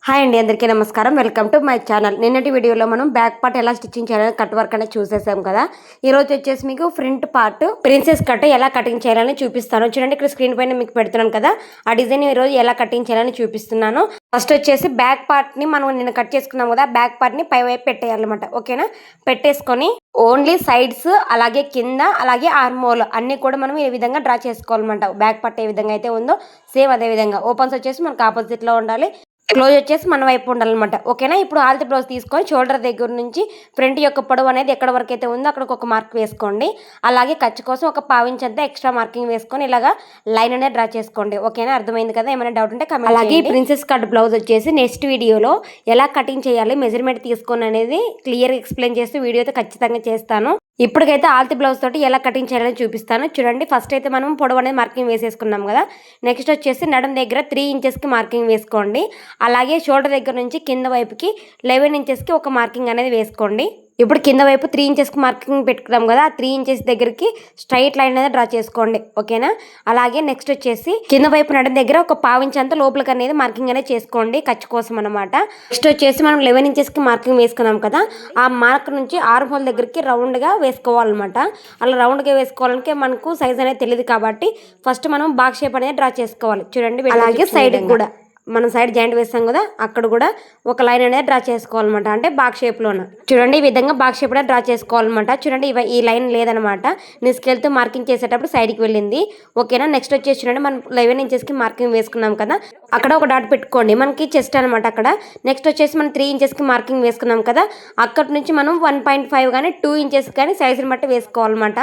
Hi అండి, అందరికీ నమస్కారం. Welcome to my channel. నిన్నటి వీడియోలో మనం బ్యాక్ పార్ట్ ఎలా స్టిచ్చింగ్ చేయాలని కట్ వర్క్ అనేది చూసేసాం కదా. ఈ రోజు వచ్చేసి మీకు ఫ్రంట్ పార్ట్ ప్రిన్సెస్ కట్ ఎలా కటింగ్ చేయాలని చూపిస్తాను. చూడండి, ఇక్కడ స్క్రీన్ పైన మీకు పెడుతున్నాను కదా, ఆ డిజైన్ ఈ రోజు ఎలా కటింగ్ చేయాలని చూపిస్తున్నాను. ఫస్ట్ వచ్చేసి బ్యాక్ పార్ట్ ని మనం నిన్న కట్ చేసుకున్నాం కదా, బ్యాక్ పార్ట్ ని పై వైపు పెట్టేయాలన్నమాట. ఓకేనా, పెట్టేసుకొని ఓన్లీ సైడ్స్ అలాగే కింద అలాగే ఆర్మోల్ అన్ని కూడా మనం ఈ విధంగా డ్రా చేసుకోవాలన్నమాట. బ్యాక్ పార్ట్ ఏ విధంగా అయితే ఉందో సేమ్ అదే విధంగా ఓపెన్స్ వచ్చేసి మనకు ఆపోజిట్ లో ఉండాలి, క్లోజ్ వచ్చేసి మన వైపు ఉండాలన్నమాట. ఓకేనా, ఇప్పుడు ఆల్తి బ్లౌజ్ తీసుకొని షోల్డర్ దగ్గర నుంచి ఫ్రంట్ యొక్క పొడవు అనేది ఎక్కడ వరకు అయితే ఉందో అక్కడికి ఒక మార్క్ వేసుకోండి. అలాగే ఖర్చు కోసం ఒక పావించ్ అంతా ఎక్స్ట్రా మార్కింగ్ వేసుకొని ఇలాగా లైన్ అనేది డ్రా చేసుకోండి. ఓకేనా, అర్థమైంది కదా. ఏమైనా డౌట్ ఉంటే కమెంట్. అలాగే ప్రిన్సెస్ కట్ బ్లౌజ్ వచ్చేసి నెక్స్ట్ వీడియోలో ఎలా కటింగ్ చేయాలి, మెజర్మెంట్ తీసుకొని అనేది క్లియర్గా ఎక్స్ప్లెయిన్ చేస్తూ వీడియో అయితే ఖచ్చితంగా చేస్తాను. ఇప్పటికైతే ఆల్తి బ్లౌజ్ తోటి ఎలా కటింగ్ చేయాలని చూపిస్తాను. చూడండి, ఫస్ట్ అయితే మనం పొడవు అనేది మార్కింగ్ వేసేసుకున్నాం కదా. నెక్స్ట్ వచ్చేసి నడుం దగ్గర 3 ఇంచెస్కి మార్కింగ్ వేసుకోండి. అలాగే షోల్డర్ దగ్గర నుంచి కింద వైపుకి 11 ఇంచెస్కి ఒక మార్కింగ్ అనేది వేసుకోండి. ఇప్పుడు కింద వైపు 3 ఇంచెస్కి మార్కింగ్ పెట్టుకున్నాం కదా, ఆ 3 ఇంచెస్ దగ్గరికి స్ట్రైట్ లైన్ అనేది డ్రా చేసుకోండి. ఓకేనా, అలాగే నెక్స్ట్ వచ్చేసి కింద వైపు నడుం దగ్గర ఒక పావించ్ అంతా లోపలికి అనేది మార్కింగ్ అనేది చేసుకోండి, ఖర్చు కోసం అనమాట. నెక్స్ట్ వచ్చేసి మనం 11 ఇంచెస్కి మార్కింగ్ వేసుకున్నాం కదా, ఆ మార్క్ నుంచి ఆర్మ్ హోల్ దగ్గరికి రౌండ్గా వేసుకోవాలన్నమాట. అలా రౌండ్గా వేసుకోవాలంటే మనకు సైజ్ అనేది తెలియదు కాబట్టి ఫస్ట్ మనం బాక్స్ షేప్ అనేది డ్రా చేసుకోవాలి. చూడండి, అలాగే సైడ్ కూడా మనం సైడ్ జాయింట్ వేస్తాం కదా, అక్కడ కూడా ఒక లైన్ అనేది డ్రా చేసుకోవాలన్నమాట. అంటే బాక్స్ షేప్లోన చూడండి, ఈ విధంగా బాక్స్ షేప్ అనేది డ్రా చేసుకోవాలన్నమాట. చూడండి, ఈ లైన్ లేదనమాట, నేను స్కేల్తో మార్కింగ్ చేసేటప్పుడు సైడ్కి వెళ్ళింది. ఓకేనా, నెక్స్ట్ వచ్చేసి చూడండి, మనం 11 ఇంచెస్కి మార్కింగ్ వేసుకున్నాం కదా, అక్కడ ఒక డాట్ పెట్టుకోండి, మనకి చెస్ట్ అనమాట అక్కడ. నెక్స్ట్ వచ్చేసి మనం 3 ఇంచెస్కి మార్కింగ్ వేసుకున్నాం కదా, అక్కడ నుంచి మనం 1.5 కానీ 2 ఇంచెస్ కానీ సైజుని బట్టి వేసుకోవాలన్నమాట.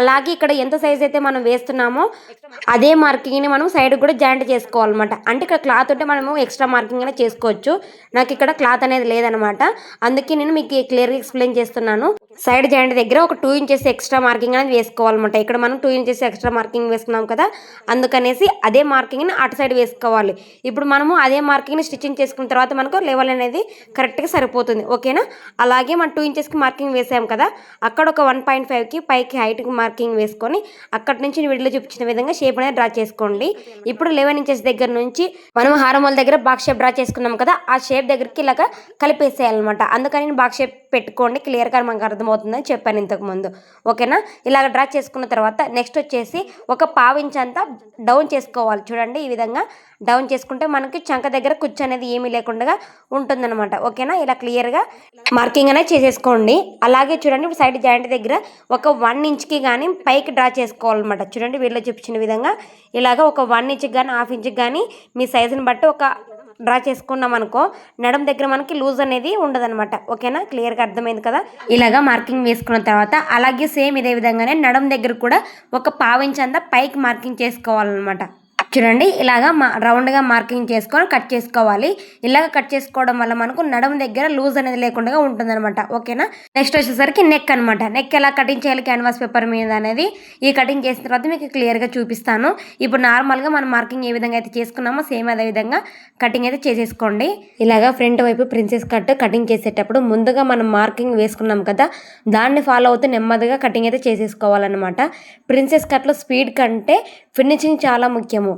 అలాగే ఇక్కడ ఎంత సైజ్ అయితే మనం వేస్తున్నామో అదే మార్కింగ్ని మనం సైడ్ కూడా జాయింట్ చేసుకోవాలన్నమాట. అంటే ఇక్కడ క్లాత్ ఉంటే మనము ఎక్స్ట్రా మార్కింగ్ అనేది చేసుకోవచ్చు. నాకు ఇక్కడ క్లాత్ అనేది లేదనమాట, అందుకే నేను మీకు క్లియర్గా ఎక్స్ప్లెయిన్ చేస్తున్నాను. సైడ్ జాయింట్ దగ్గర ఒక 2 ఇంచెస్ ఎక్స్ట్రా మార్కింగ్ అనేది వేసుకోవాలన్నమాట. ఇక్కడ మనం 2 ఇంచెస్ ఎక్స్ట్రా మార్కింగ్ వేసుకున్నాం కదా, అందుకనేసి అదే మార్కింగ్ని అటు సైడ్ వేసుకోవాలి. ఇప్పుడు మనము అదే మార్కింగ్ని స్టిచ్చింగ్ చేసుకున్న తర్వాత మనకు లెవెల్ అనేది కరెక్ట్గా సరిపోతుంది. ఓకేనా, అలాగే మనం 2 ఇంచెస్కి మార్కింగ్ వేసాం కదా, అక్కడ ఒక 1.5కి పైకి హైట్కి మార్కింగ్ వేసుకొని అక్కడి నుంచి వీడియోలో చూపించిన విధంగా షేప్ అనేది డ్రా చేసుకోండి. ఇప్పుడు 11 ఇంచెస్ దగ్గర నుంచి మనం హారమోల్ దగ్గర బాక్స్ షేప్ డ్రా చేసుకున్నాం కదా, ఆ షేప్ దగ్గరికి ఇలాగా కలిపేసేయాలన్నమాట. అందుకని నేను బాక్స్ షేప్ పెట్టుకోండి, క్లియర్గా మనకు అర్థమవుతుందని చెప్పాను ఇంతకుముందు. ఓకేనా, ఇలాగ డ్రా చేసుకున్న తర్వాత నెక్స్ట్ వచ్చేసి ఒక పావించ్ అంతా డౌన్ చేసుకోవాలి. చూడండి, ఈ విధంగా డౌన్ చేసుకుంటే మనకి చంక దగ్గర కుచ్చు అనేది ఏమీ లేకుండా ఉంటుందన్నమాట. ఓకేనా, ఇలా క్లియర్గా మార్కింగ్ అనేది చేసేసుకోండి. అలాగే చూడండి, ఇప్పుడు సైడ్ జాయింట్ దగ్గర ఒక 1 ఇంచ్కి కానీ పైకి డ్రా చేసుకోవాలన్నమాట. చూడండి, వీడియోలో చూపించిన విధంగా ఇలాగ ఒక 1 ఇంచ్కి కానీ 1/2 ఇంచ్కి కానీ మీ సైజుని బట్టి ఒక డ్రా చేసుకున్నాం అనుకో, నడుం దగ్గర మనకి లూజ్ అనేది ఉండదన్నమాట. ఓకేనా, క్లియర్గా అర్థమైంది కదా. ఇలాగా మార్కింగ్ వేసుకున్న తర్వాత అలాగే సేమ్ ఇదే విధంగానే నడుం దగ్గర కూడా ఒక పావించ్ అంతా పైకి మార్కింగ్ చేసుకోవాలన్నమాట. చూడండి, ఇలాగా రౌండ్గా మార్కింగ్ చేసుకొని కట్ చేసుకోవాలి. ఇలాగ కట్ చేసుకోవడం వల్ల మనకు నడుము దగ్గర లూజ్ అనేది లేకుండా ఉంటుందన్నమాట. ఓకేనా, నెక్స్ట్ వచ్చేసరికి నెక్ అనమాట. నెక్ ఎలా కటింగ్ చేయాలి క్యాన్వాస్ పేపర్ మీద అనేది ఈ కటింగ్ చేసిన తర్వాత మీకు క్లియర్గా చూపిస్తాను. ఇప్పుడు నార్మల్గా మనం మార్కింగ్ ఏ విధంగా అయితే చేసుకున్నామో సేమ్ అదే విధంగా కటింగ్ అయితే చేసేసుకోండి. ఇలాగా ఫ్రంట్ వైపు ప్రిన్సెస్ కట్ కటింగ్ చేసేటప్పుడు ముందుగా మనం మార్కింగ్ వేసుకున్నాం కదా, దాన్ని ఫాలో అవుతూ నెమ్మదిగా కటింగ్ అయితే చేసేసుకోవాలన్నమాట. ప్రిన్సెస్ కట్లో స్పీడ్ కంటే ఫినిషింగ్ చాలా ముఖ్యము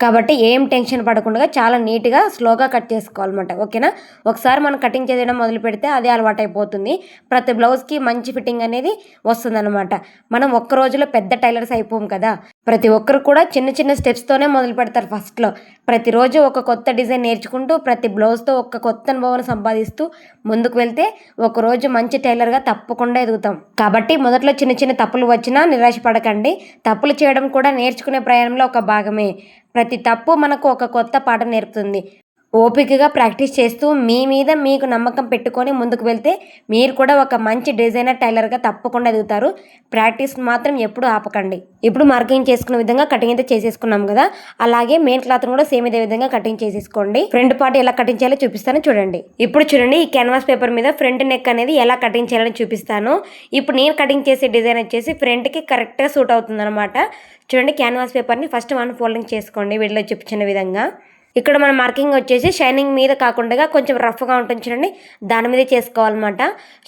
కాబట్టి ఏం టెన్షన్ పడకుండా చాలా నీట్గా స్లోగా కట్ చేసుకోవాలన్నమాట. ఓకేనా, ఒకసారి మనం కటింగ్ చేయడం మొదలు పెడితే అదే అలవాటు అయిపోతుంది. ప్రతి బ్లౌజ్కి మంచి ఫిట్టింగ్ అనేది వస్తుందన్నమాట. మనం ఒక్క రోజులో పెద్ద టైలర్స్ అయిపోం కదా, ప్రతి ఒక్కరు కూడా చిన్న చిన్న స్టెప్స్తోనే మొదలు పెడతారు. ఫస్ట్లో ప్రతిరోజు ఒక కొత్త డిజైన్ నేర్చుకుంటూ ప్రతి బ్లౌజ్తో ఒక కొత్త అనుభవాన్ని సంపాదిస్తూ ముందుకు వెళ్తే ఒకరోజు మంచి టైలర్గా తప్పకుండా ఎదుగుతాం. కాబట్టి మొదట్లో చిన్న చిన్న తప్పులు వచ్చినా నిరాశపడకండి. తప్పులు చేయడం కూడా నేర్చుకునే ప్రయాణంలో ఒక భాగమే. ప్రతి తప్పు మనకు ఒక కొత్త పాఠం నేర్పుతుంది. ఓపికగా ప్రాక్టీస్ చేస్తూ మీ మీద మీకు నమ్మకం పెట్టుకొని ముందుకు వెళ్తే మీరు కూడా ఒక మంచి డిజైనర్ టైలర్గా తప్పకుండా ఎదుగుతారు. ప్రాక్టీస్ మాత్రం ఎప్పుడు ఆపకండి. ఇప్పుడు మార్కింగ్ చేసుకున్న విధంగా కటింగ్ అయితే చేసేసుకున్నాం కదా, అలాగే మెయిన్ క్లాత్ కూడా సేమ్ ఇదే విధంగా కటింగ్ చేసేసుకోండి. ఫ్రంట్ పార్ట్ ఎలా కటింగ్ చేయాలో చూపిస్తాను చూడండి. ఇప్పుడు చూడండి, ఈ క్యాన్వాస్ పేపర్ మీద ఫ్రంట్ నెక్ అనేది ఎలా కటింగ్ చేయాలని చూపిస్తాను. ఇప్పుడు నేను కటింగ్ చేసే డిజైన్ వచ్చేసి ఫ్రంట్కి కరెక్ట్గా సూట్ అవుతుంది అనమాట. చూడండి, క్యాన్వాస్ పేపర్ని ఫస్ట్ 1 ఫోల్డింగ్ చేసుకోండి వీడియోలో చూపించిన విధంగా. ఇక్కడ మన మార్కింగ్ వచ్చేసి షైనింగ్ మీద కాకుండా కొంచెం రఫ్గా ఉంటుంది చూడండి, దాని మీద చేసుకోవాలన్నమాట.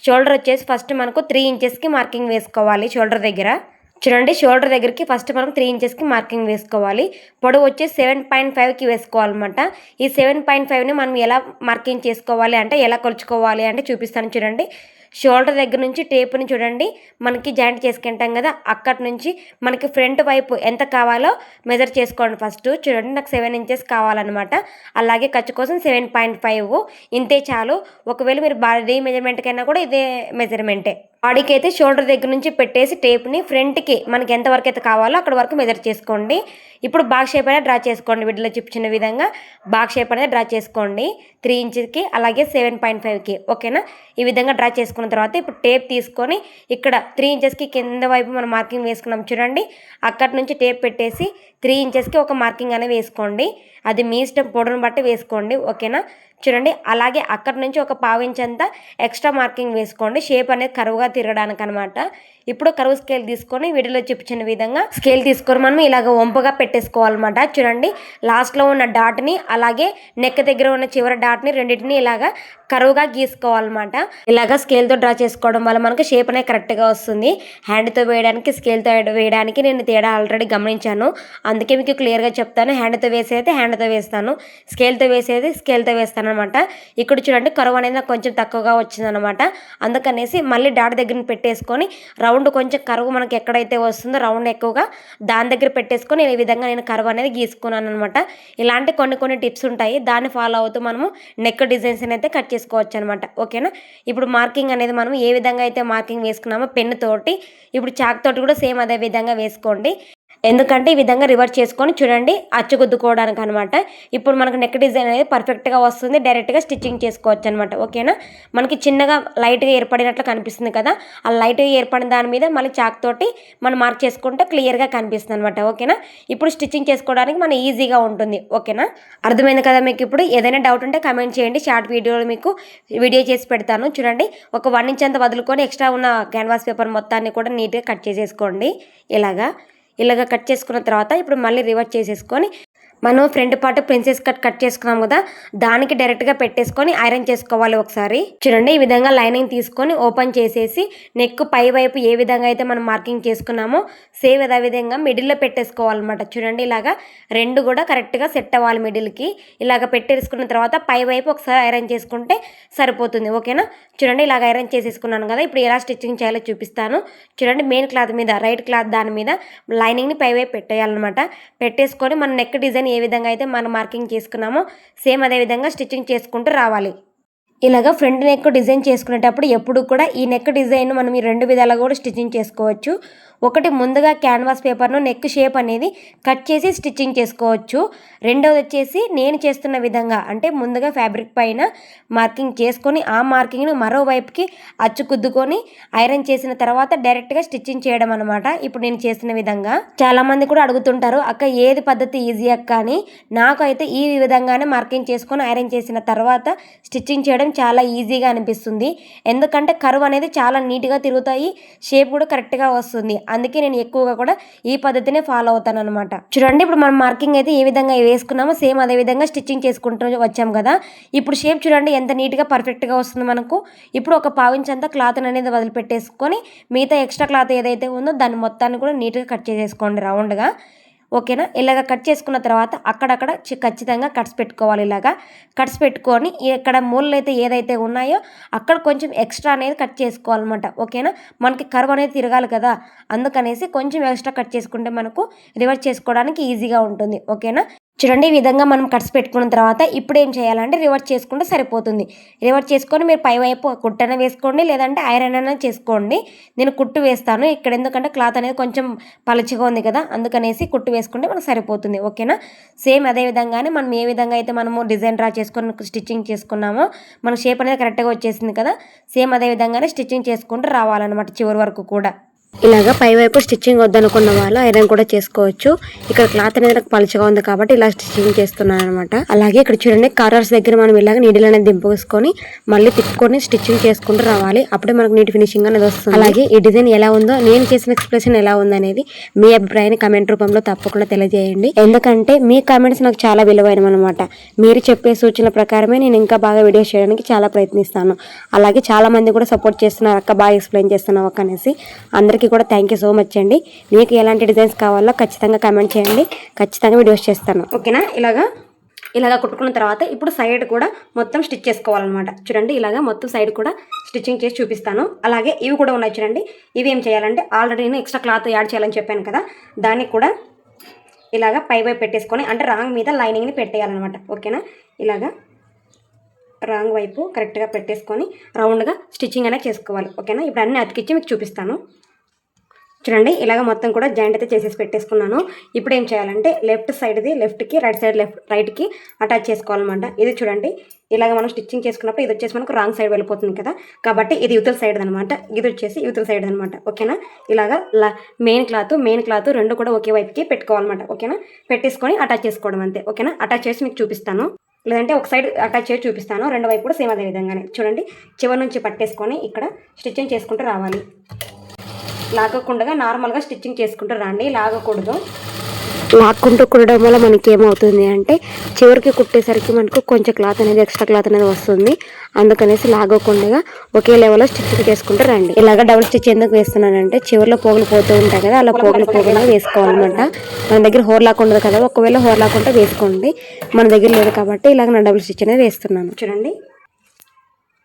షోల్డర్ వచ్చేసి ఫస్ట్ మనకు 3 ఇంచెస్కి మార్కింగ్ వేసుకోవాలి షోల్డర్ దగ్గర. చూడండి షోల్డర్ దగ్గరికి ఫస్ట్ మనం 3 ఇంచెస్కి మార్కింగ్ వేసుకోవాలి. పొడవు వచ్చేసి 7.5కి వేసుకోవాలన్నమాట. ఈ 7.5ని మనం ఎలా మార్కింగ్ చేసుకోవాలి అంటే ఎలా కొలుచుకోవాలి అంటే చూపిస్తాను చూడండి. షోల్డర్ దగ్గర నుంచి టేప్ని చూడండి మనకి జాయింట్ చేసుకుంటాం కదా, అక్కడి నుంచి మనకి ఫ్రంట్ వైపు ఎంత కావాలో మెజర్ చేసుకోండి. ఫస్ట్ చూడండి నాకు 7 ఇంచెస్ కావాలన్నమాట. అలాగే ఖర్చు కోసం 7.5 ఇంతే చాలు. ఒకవేళ మీరు బాడీ మెజర్మెంట్కైనా కూడా ఇదే మెజర్మెంటే. బాడీకి అయితే షోల్డర్ దగ్గర నుంచి పెట్టేసి టేప్ని ఫ్రంట్కి మనకి ఎంతవరకు అయితే కావాలో అక్కడ వరకు మెజర్ చేసుకోండి. ఇప్పుడు బాక్స్ షేప్ అనేది డ్రా చేసుకోండి. వీడియోలో చూపించిన విధంగా బాక్స్ షేప్ అనేది డ్రా చేసుకోండి 3 ఇంచెస్కి అలాగే 7.5కి. ఓకేనా, ఈ విధంగా డ్రా చేసుకున్న తర్వాత ఇప్పుడు టేప్ తీసుకొని ఇక్కడ 3 ఇంచెస్కి కింద వైపు మనం మార్కింగ్ వేసుకున్నాం చూడండి, అక్కడి నుంచి టేప్ పెట్టేసి 3 ఇంచెస్కి ఒక మార్కింగ్ అనేది వేసుకోండి. అది మీ ఇష్టం, పొడవును బట్టి వేసుకోండి. ఓకేనా, చూడండి అలాగే అక్కడి నుంచి ఒక 1/2 ఇంచ్ అంతా ఎక్స్ట్రా మార్కింగ్ వేసుకోండి, షేప్ అనేది కరువుగా తిరగడానికి అనమాట. ఇప్పుడు కరువు స్కేల్ తీసుకొని వీడియోలో చూపించిన విధంగా స్కేల్ తీసుకొని మనం ఇలాగ వంపుగా పెట్టేసుకోవాలన్నమాట. చూడండి లాస్ట్లో ఉన్న డాట్ని అలాగే నెక్ దగ్గర ఉన్న చివరి డాట్ని రెండింటిని ఇలాగా కరువుగా గీసుకోవాలన్నమాట. ఇలాగా స్కేల్తో డ్రా చేసుకోవడం వల్ల మనకు షేప్ అనేది కరెక్ట్గా వస్తుంది. హ్యాండ్తో వేయడానికి స్కేల్తో వేయడానికి నేను తేడా ఆల్రెడీ గమనించాను, అందుకే మీకు క్లియర్గా చెప్తాను. హ్యాండ్తో వేసేది హ్యాండ్తో వేస్తాను, స్కేల్తో వేసేది స్కేల్తో వేస్తాను అనమాట. ఇక్కడ చూడండి కరువు అనేది నాకు కొంచెం తక్కువగా వచ్చిందనమాట. అందుకనేసి మళ్ళీ డాట్ దగ్గర పెట్టేసుకొని రౌండ్ కొంచెం కరువు మనకి ఎక్కడైతే వస్తుందో రౌండ్ ఎక్కువగా దాని దగ్గర పెట్టేసుకొని ఈ విధంగా నేను కరువు అనేది గీసుకున్నాను అనమాట. ఇలాంటి కొన్ని టిప్స్ ఉంటాయి, దాన్ని ఫాలో అవుతూ మనము నెక్ డిజైన్స్ అయితే కట్ చేసుకోవచ్చు అనమాట. ఓకేనా, ఇప్పుడు మార్కింగ్ అనేది మనం ఏ విధంగా అయితే మార్కింగ్ వేసుకున్నామో పెన్ను తోటి ఇప్పుడు చాక్ తోటి కూడా సేమ్ అదే విధంగా వేసుకోండి. ఎందుకంటే ఈ విధంగా రివర్స్ చేసుకొని చూడండి అచ్చుగుద్దుకోవడానికి అనమాట. ఇప్పుడు మనకు నెక్ డిజైన్ అనేది పర్ఫెక్ట్గా వస్తుంది, డైరెక్ట్గా స్టిచ్చింగ్ చేసుకోవచ్చు అనమాట. ఓకేనా, మనకి చిన్నగా లైట్గా ఏర్పడినట్లు కనిపిస్తుంది కదా, ఆ లైట్గా ఏర్పడిన దాని మీద మళ్ళీ చాక్ తోటి మనం మార్క్ చేసుకుంటే క్లియర్గా కనిపిస్తుంది అనమాట. ఓకేనా, ఇప్పుడు స్టిచ్చింగ్ చేసుకోవడానికి మన ఈజీగా ఉంటుంది. ఓకేనా, అర్థమైంది కదా మీకు? ఇప్పుడు ఏదైనా డౌట్ ఉంటే కమెంట్ చేయండి, షార్ట్ వీడియోలో మీకు వీడియో చేసి పెడతాను. చూడండి ఒక 1 ఇంచ్ అంతా వదులుకొని ఎక్స్ట్రా ఉన్న క్యాన్వాస్ పేపర్ మొత్తాన్ని కూడా నీట్గా కట్ చేసేసుకోండి. ఇలాగ కట్ చేసుకున్న తర్వాత ఇప్పుడు మళ్ళీ రివర్స్ చేసేసుకొని మనం ఫ్రంట్ పార్ట్ ప్రిన్సెస్ కట్ చేసుకున్నాం కదా, దానికి డైరెక్ట్గా పెట్టేసుకొని ఐరన్ చేసుకోవాలి ఒకసారి. చూడండి ఈ విధంగా లైనింగ్ తీసుకొని ఓపెన్ చేసేసి నెక్ పై వైపు ఏ విధంగా అయితే మనం మార్కింగ్ చేసుకున్నామో సేమ్ అదే విధంగా మిడిల్లో పెట్టేసుకోవాలన్నమాట. చూడండి ఇలాగా రెండు కూడా కరెక్ట్గా సెట్ అవ్వాలి మిడిల్కి. ఇలాగ పెట్టేసుకున్న తర్వాత పై వైపు ఒకసారి ఐరన్ చేసుకుంటే సరిపోతుంది. ఓకేనా, చూడండి ఇలాగ ఐరన్ చేసేసుకున్నాను కదా, ఇప్పుడు ఎలా స్టిచ్చింగ్ చేయాలో చూపిస్తాను. చూడండి మెయిన్ క్లాత్ మీద రైట్ క్లాత్ దాని మీద లైనింగ్ని పై వైపు పెట్టేయాలన్నమాట. పెట్టేసుకొని మన నెక్ డిజైన్ ఏ విధంగా అయితే మనం మార్కింగ్ చేసుకున్నామో సేమ్ అదే విధంగా స్టిచ్చింగ్ చేసుకుంటూ రావాలి. ఇలాగ ఫ్రంట్ నెక్ డిజైన్ చేసుకునేటప్పుడు ఎప్పుడు కూడా ఈ నెక్ డిజైన్ మనం ఈ 2 విధాలుగా కూడా స్టిచ్చింగ్ చేసుకోవచ్చు. ఒకటి ముందుగా క్యాన్వాస్ పేపర్ను నెక్ షేప్ అనేది కట్ చేసి స్టిచ్చింగ్ చేసుకోవచ్చు. రెండవది వచ్చేసి నేను చేస్తున్న విధంగా అంటే ముందుగా ఫ్యాబ్రిక్ పైన మార్కింగ్ చేసుకొని ఆ మార్కింగ్ను మరోవైపుకి అచ్చుకుద్దుకొని ఐరన్ చేసిన తర్వాత డైరెక్ట్గా స్టిచ్చింగ్ చేయడం అనమాట. ఇప్పుడు నేను చేసిన విధంగా చాలామంది కూడా అడుగుతుంటారు, అక్క ఏది పద్ధతి ఈజీ అక్క అని. నాకైతే ఈ విధంగానే మార్కింగ్ చేసుకొని ఐరన్ చేసిన తర్వాత స్టిచ్చింగ్ చేయడం చాలా ఈజీగా అనిపిస్తుంది. ఎందుకంటే కర్వ్ అనేది చాలా నీట్గా తిరుగుతాయి, షేప్ కూడా కరెక్ట్గా వస్తుంది. అందుకే నేను ఎక్కువగా కూడా ఈ పద్ధతినే ఫాలో అవుతాను అనమాట. చూడండి ఇప్పుడు మనం మార్కింగ్ అయితే ఏ విధంగా వేసుకున్నామో సేమ్ అదే విధంగా స్టిచ్చింగ్ చేసుకుంటూ వచ్చాం కదా. ఇప్పుడు షేప్ చూడండి ఎంత నీట్గా పర్ఫెక్ట్గా వస్తుంది మనకు. ఇప్పుడు ఒక 1/2 ఇంచ్ అంతా క్లాత్ అనేది వదిలిపెట్టేసుకొని మిగతా ఎక్స్ట్రా క్లాత్ ఏదైతే ఉందో దాన్ని మొత్తాన్ని కూడా నీట్గా కట్ చేసేసుకోండి రౌండ్గా. ఓకేనా, ఇలాగ కట్ చేసుకున్న తర్వాత అక్కడక్కడ ఖచ్చితంగా కట్స్ పెట్టుకోవాలి. ఇలాగా కట్స్ పెట్టుకొని ఇక్కడ మూలలు అయితే ఏదైతే ఉన్నాయో అక్కడ కొంచెం ఎక్స్ట్రా అనేది కట్ చేసుకోవాలన్నమాట. ఓకేనా, మనకి కర్వ్ అనేది తిరగాలి కదా, అందుకనేసి కొంచెం ఎక్స్ట్రా కట్ చేసుకుంటే మనకు రివర్స్ చేసుకోవడానికి ఈజీగా ఉంటుంది. ఓకేనా, చూడండి ఈ విధంగా మనం కట్స్ పెట్టుకున్న తర్వాత ఇప్పుడు ఏం చేయాలంటే రివర్స్ చేసుకుంటే సరిపోతుంది. రివర్స్ చేసుకొని మీరు పై వైపు కుట్టన వేసుకోండి, లేదంటే ఐరన్ అయినా చేసుకోండి. నేను కుట్టు వేస్తాను ఇక్కడ, ఎందుకంటే క్లాత్ అనేది కొంచెం పలుచగా ఉంది కదా, అందుకనేసి కుట్టు వేసుకుంటే మనకు సరిపోతుంది. ఓకేనా, సేమ్ అదే విధంగానే మనం ఏ విధంగా అయితే మనము డిజైన్ డ్రా చేసుకొని స్టిచ్చింగ్ చేసుకున్నామో మన షేప్ అనేది కరెక్ట్గా వచ్చేసింది కదా, సేమ్ అదే విధంగానే స్టిచ్చింగ్ చేసుకుంటూ రావాలన్నమాట చివరి వరకు కూడా. ఇలాగ పైవైపు స్టిచ్చింగ్ వద్దనుకున్న వాళ్ళు ఐరన్ కూడా చేసుకోవచ్చు. ఇక్కడ క్లాత్ అనేది నాకు పలుచగా ఉంది కాబట్టి ఇలా స్టిచ్చింగ్ చేస్తున్నాను అనమాట. అలాగే ఇక్కడ చూడండి కార్నర్స్ దగ్గర మనం ఇలాగ నీడిల్ అనేది దింపుకొని మళ్ళీ తిప్పుకొని స్టిచ్చింగ్ చేసుకుంటూ రావాలి, అప్పుడే మనకు నీట్ ఫినిషింగ్ అనేది వస్తుంది. అలాగే ఈ డిజైన్ ఎలా ఉందో, నేను చేసిన ఎక్స్ప్రెషన్ ఎలా ఉందనేది మీ అభిప్రాయాన్ని కమెంట్ రూపంలో తప్పకుండా తెలియజేయండి. ఎందుకంటే మీ కామెంట్స్ నాకు చాలా విలువైనవి అనమాట. మీరు చెప్పే సూచనల ప్రకారమే నేను ఇంకా బాగా వీడియోస్ చేయడానికి చాలా ప్రయత్నిస్తాను. అలాగే చాలా మంది కూడా సపోర్ట్ చేస్తున్నారు, అక్క బాగా ఎక్స్ప్లెయిన్ చేస్తున్నావు అక్క అనేసి. అందరికీ అందరికీ కూడా థ్యాంక్ యూ సో మచ్ అండి. మీకు ఎలాంటి డిజైన్స్ కావాలో ఖచ్చితంగా కామెంట్ చేయండి, ఖచ్చితంగా వీడియోస్ చేస్తాను. ఓకేనా? ఇలాగా కుట్టుకున్న తర్వాత ఇప్పుడు సైడ్ కూడా మొత్తం స్టిచ్ చేసుకోవాలన్నమాట. చూడండి, ఇలాగా మొత్తం సైడ్ కూడా స్టిచ్చింగ్ చేసి చూపిస్తాను. అలాగే ఇవి కూడా ఉన్నాయి చూడండి. ఇవి ఏం చేయాలంటే ఆల్రెడీ నేను ఎక్స్ట్రా క్లాత్ యాడ్ చేయాలని చెప్పాను కదా, దానికి కూడా ఇలాగా పై పెట్టేసుకొని అంటే రాంగ్ మీద లైనింగ్ని పెట్టేయాలన్నమాట. ఓకేనా? ఇలాగా రాంగ్ వైపు కరెక్ట్గా పెట్టేసుకొని రౌండ్గా స్టిచ్చింగ్ అనేది చేసుకోవాలి. ఓకేనా? ఇప్పుడు అన్నీ అతికిచ్చి మీకు చూపిస్తాను. చూడండి, ఇలాగ మొత్తం కూడా జాయింట్ అయితే చేసేసి పెట్టేసుకున్నాను. ఇప్పుడు ఏం చేయాలంటే లెఫ్ట్ సైడ్ది లెఫ్ట్కి, రైట్ సైడ్ రైట్కి అటాచ్ చేసుకోవాలన్నమాట. ఇది చూడండి, ఇలాగ మనం స్టిచ్చింగ్ చేసుకున్నప్పుడు ఇది వచ్చేసి మనకు రాంగ్ సైడ్ వెళ్ళిపోతుంది కదా, కాబట్టి ఇది యువతల సైడ్ అనమాట, ఇది వచ్చేసి యువతల సైడ్ అనమాట. ఓకేనా? ఇలాగా మెయిన్ క్లాత్ రెండు కూడా ఒకే వైపుకి పెట్టుకోవాలన్నమాట. ఓకేనా? పెట్టేసుకొని అటాచ్ చేసుకోవడం అంతే. ఓకేనా? అటాచ్ చేసి మీకు చూపిస్తాను, లేదంటే ఒక సైడ్ అటాచ్ చేసి చూపిస్తాను. రెండు వైపు కూడా సేమ్ అదే విధంగానే. చూడండి, చివరి నుంచి పట్టేసుకొని ఇక్కడ స్టిచ్చింగ్ చేసుకుంటూ రావాలి. లాగకుండా నార్మల్గా స్టిచ్చింగ్ చేసుకుంటూ రండి, లాగకూడదు. లాక్కుంటూ కుట్టడం వల్ల మనకి ఏమవుతుంది అంటే చివరికి కుట్టేసరికి మనకు కొంచెం క్లాత్ అనేది ఎక్స్ట్రా క్లాత్ అనేది వస్తుంది. అందుకనేసి లాగకుండా ఒకే లెవెల్లో స్టిచ్చింగ్ చేసుకుంటూ రండి. ఇలాగ డబుల్ స్టిచ్ ఎందుకు వేస్తున్నానంటే చివరిలో పోగులు పోతూ ఉంటాయి కదా, అలా పోగులు వేసుకోవాలన్నమాట. మన దగ్గర హోర్ లాక్ ఉండదు కదా, ఒకవేళ హోర్ లాక్ ఉంటే వేసుకోండి. మన దగ్గర లేదు కాబట్టి ఇలాగ నా డబుల్ స్టిచ్ అనేది వేస్తున్నాను. చూడండి,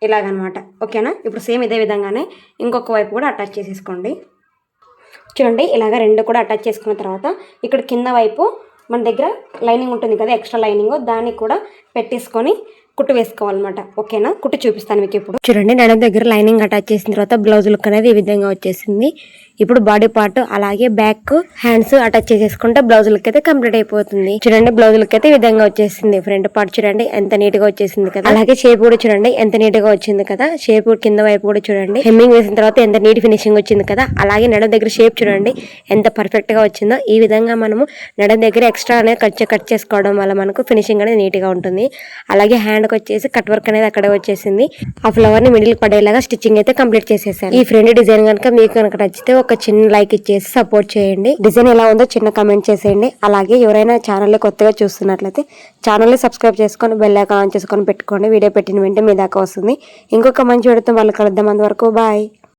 ఇలాగనమాట. ఓకేనా? ఇప్పుడు సేమ్ ఇదే విధంగానే ఇంకొక వైపు కూడా అటాచ్ చేసేసుకోండి. చూడండి, ఇలాగ రెండు కూడా అటాచ్ చేసుకున్న తర్వాత ఇక్కడ కింద వైపు మన దగ్గర లైనింగ్ ఉంటుంది కదా, ఎక్స్ట్రా లైనింగ్, దాన్ని కూడా పెట్టేసుకొని కుట్టు వేసుకోవాలన్నమాట. ఓకేనా? కుట్టు చూపిస్తాను మీకు ఇప్పుడు. చూడండి, నడుం దగ్గర లైనింగ్ అటాచ్ చేసిన తర్వాత బ్లౌజ్ లుక్ అనేది ఈ విధంగా వచ్చేసింది. ఇప్పుడు బాడీ పార్ట్ అలాగే బ్యాక్, హ్యాండ్స్ అటాచ్ చేసేసుకుంటే బ్లౌజ్ లుక్ అయితే కంప్లీట్ అయిపోతుంది. చూడండి, బ్లౌజ్ లుక్ అయితే ఈ విధంగా వచ్చేసింది. ఫ్రంట్ పార్ట్ చూడండి ఎంత నీట్ గా వచ్చేసింది కదా, అలాగే షేప్ కూడా చూడండి ఎంత నీట్ గా వచ్చింది కదా. షేప్ కింద వైపు కూడా చూడండి, హెమ్మింగ్ వేసిన తర్వాత ఎంత నీట్ ఫినిషింగ్ వచ్చింది కదా. అలాగే నడుం దగ్గర షేప్ చూడండి ఎంత పర్ఫెక్ట్ గా వచ్చిందో. ఈ విధంగా మనము నడుం దగ్గర ఎక్స్ట్రా అనేది కట్ చేసుకోవడం వల్ల మనకు ఫినిషింగ్ అనేది నీట్ గా ఉంటుంది. అలాగే హ్యాండ్ వచ్చేసి కట్ వర్క్ అనేది అక్కడే వచ్చేసింది. ఆ ఫ్లవర్ ని మిడిల్ పడేలాగా స్టిచ్చింగ్ అయితే కంప్లీట్ చేసేసాను. ఈ ఫ్రంట్ డిజైన్ కనుక మీకు కనుక నచ్చితే ఒక చిన్న లైక్ ఇచ్చేసి సపోర్ట్ చేయండి. డిజైన్ ఎలా ఉందో చిన్న కమెంట్ చేసేయండి. అలాగే ఎవరైనా ఛానల్ కొత్తగా చూస్తున్నట్లయితే ఛానల్ ని సబ్స్క్రైబ్ చేసుకొని బెల్ ఐకాన్ ఆన్ చేసుకొని పెట్టుకోండి. వీడియో పెట్టిన వెంటనే మీ దాకా వస్తుంది. ఇంకొక మంచి వీడియోతో వాళ్ళు కలుద్దాం. అంతవరకు బాయ్.